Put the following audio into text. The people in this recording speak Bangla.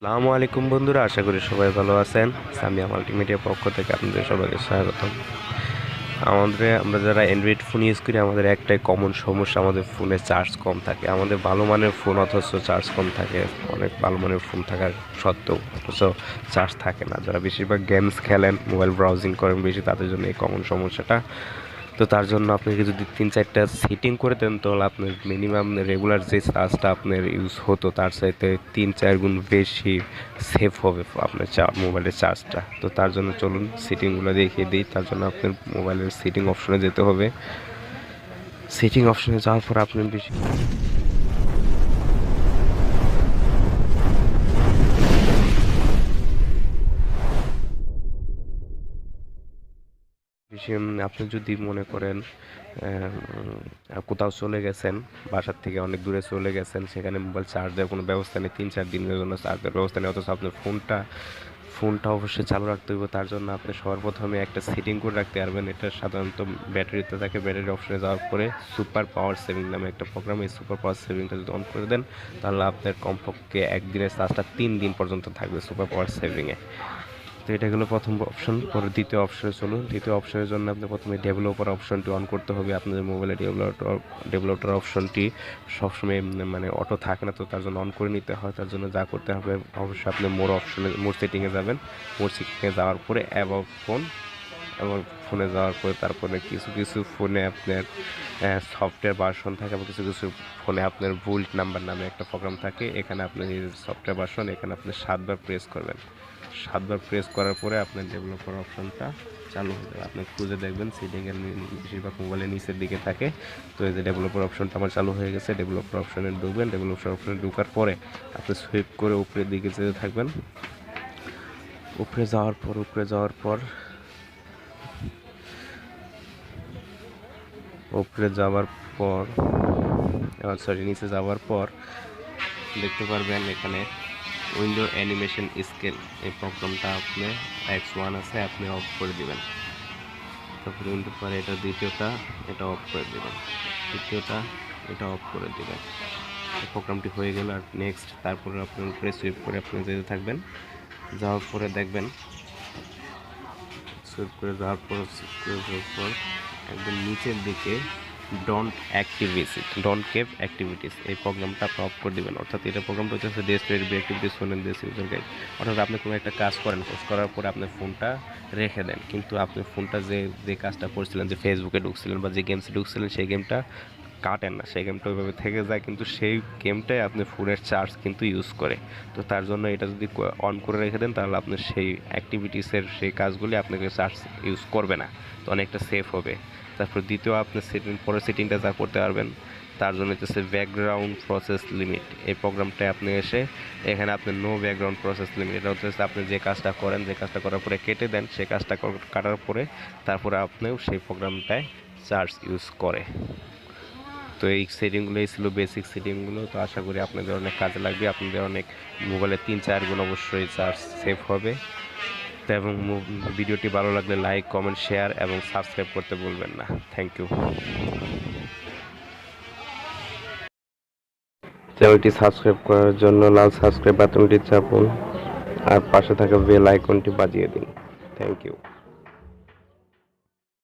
আসসালামু আলাইকুম বন্ধুরা, আশা করি সবাই ভালো আছেন। সামিয়া মাল্টিমিডিয়া পক্ষ থেকে আপনাদের সবাইকে স্বাগতম। আমরা যারা অ্যান্ড্রয়েড ফোন ইউজ করি, আমাদের একটাই কমন সমস্যা, আমাদের ফোনে চার্জ কম থাকে। আমাদের ভালো মানের ফোন অথচ চার্জ কম থাকে, অনেক ভালো মানের ফোন থাকার সত্ত্বেও অথচ চার্জ থাকে না। যারা বেশিরভাগ গেমস খেলেন, মোবাইল ব্রাউজিং করেন বেশি, তাদের জন্য এই কমন সমস্যাটা। তো তার জন্য আপনাকে যদি 3-4টা সেটিং করে দেন, তাহলে আপনার মিনিমাম রেগুলার যে চার্জটা আপনার ইউজ হতো তার চাইতে 3-4 গুণ বেশি সেভ হবে আপনার মোবাইলের চার্জটা। তো তার জন্য চলুন সেটিংগুলো দেখিয়ে দিই। তার জন্য আপনার মোবাইলের সেটিং অপশনে যেতে হবে। সেটিং অপশনে যাওয়ার পর আপনি বেশি বেশি আপনি যদি মনে করেন কোথাও চলে গেছেন, বাসার থেকে অনেক দূরে চলে গেছেন, সেখানে মোবাইল চার্জ দেওয়ার কোনো ব্যবস্থা নেই, 3-4 দিনের জন্য চার্জ দেওয়ার ব্যবস্থা নেই, অথচ আপনার ফোনটা অবশ্যই চালু রাখতে হবে। তার জন্য আপনি সবার প্রথমে একটা সেটিং করে রাখতে পারবেন। এটা সাধারণত ব্যাটারিতে থাকে। ব্যাটারি অপশনে যাওয়ার পরে সুপার পাওয়ার সেভিং নামে একটা প্রোগ্রাম, এই সুপার পাওয়ার সেভিংটা যদি অন করে দেন, তাহলে আপনার কমপক্ষে একদিনের চার্জটা 3 দিন পর্যন্ত থাকবে সুপার পাওয়ার সেভিংয়ে। তো এটা গেলো প্রথম অপশন। পরে দ্বিতীয় অপশনে চলুন। দ্বিতীয় অপশনের জন্য আপনি প্রথমে ডেভেলপার অপশনটি অন করতে হবে। আপনাদের মোবাইলে ডেভেলপার অপশনটি সবসময় মানে অটো থাকে না, তো তার জন্য অন করে নিতে হয়। তার জন্য যা করতে হবে, অবশ্যই আপনি মোর সেটিংয়ে যাবেন। মোর সেটিংয়ে যাওয়ার পরে অ্যাবাউট ফোন, এবং ফোনে যাওয়ার পরে তারপরে কিছু কিছু ফোনে আপনার সফটওয়্যার ভার্সন থাকে, এবং কিছু কিছু ফোনে আপনার ভুল্ট নাম্বার নামে একটা প্রোগ্রাম থাকে। এখানে আপনার সফটওয়্যার ভার্সন, এখানে আপনি 7বার প্রেস করবেন। 7বার প্রেস করার পরে আপনার ডেভেলপার অপশনটা চালু হয়ে যাবে। আপনি খুঁজে দেখবেন সেটিংয়ের বেশিরভাগ মোবাইলের নিচের দিকে থাকে। তো এই যে ডেভেলপার অপশনটা আমার চালু হয়ে গেছে। ডেভেলপার অপশনে ঢুকবেন। ডেভেলপার অপশনে ঢোকার পরে আপনি সুইপ করে উপরের দিকে যেতে থাকবেন। নিচে যাওয়ার পর দেখতে পারবেন এখানে উইন্ডো অ্যানিমেশন স্কেল, এই প্রোগ্রামটা আপনি X1 আছে, আপনি অফ করে দিবেন। তারপরে উইন্ডো পরে এটা দ্বিতীয়টা, এটা অফ করে দিবেন। তৃতীয়টা, এটা অফ করে দিবেন। এই প্রোগ্রামটি হয়ে গেল। আর নেক্সট, তারপরে আপনি উপরে সুইপ করে আপনি যেতে থাকবেন। যাওয়ার পরে দেখবেন, সুইপ করে যাওয়ার পর একদম নিচের দিকে ডোন্ট কেপ অ্যাক্টিভিটিস, এই প্রোগ্রামটা আপনি অফ করে দেবেন। অর্থাৎ এটা প্রোগ্রামটা হচ্ছে destroyed activities phone this user guide. অর্থাৎ আপনি কোনো একটা কাজ করার পরে আপনি ফোনটা রেখে দেন, কিন্তু আপনি ফোনটা যে কাজটা করছিলেন, যে ফেসবুকে ঢুকছিলেন বা যে গেমসে ঢুকছিলেন, সেই গেমটা কাটেন না, সেই গেমটা ওইভাবে থেকে যায়, কিন্তু সেই গেমটাই আপনি ফোনের চার্জ কিন্তু ইউজ করে। তো তার জন্য এটা যদি অন করে রেখে দেন, তাহলে আপনার সেই অ্যাক্টিভিটিসের সেই কাজগুলি আপনাকে চার্জ ইউজ করবে না, তো অনেকটা সেফ হবে। তারপর দ্বিতীয় আপনি পরের সেটিংটা যা করতে পারবেন, তার জন্য হচ্ছে ব্যাকগ্রাউন্ড প্রসেস লিমিট, এই প্রোগ্রামটায় আপনি এসে এখানে আপনি নো ব্যাকগ্রাউন্ড প্রসেস লিমিট, এটা হচ্ছে আপনি যে কাজটা করার পরে কেটে দেন, সেই কাজটা কাটার পরে তারপরে আপনিও সেই প্রোগ্রামটায় চার্জ ইউজ করে। তো এই সেটিংগুলোই ছিল বেসিক সেটিংগুলো। তো আশা করি আপনাদের অনেক কাজে লাগবে, আপনাদের অনেক মোবাইলে 3-4 গুণ অবশ্যই চার্জ সেভ হবে। তো এবং ভিডিওটি ভালো লাগলে লাইক, কমেন্ট, শেয়ার এবং সাবস্ক্রাইব করতে ভুলবেন না। Thank you. চ্যানেলটি সাবস্ক্রাইব করার জন্য লাল সাবস্ক্রাইব বাটনটি চাপুন আর পাশে থাকা বেল আইকনটি বাজিয়ে দিন। Thank you.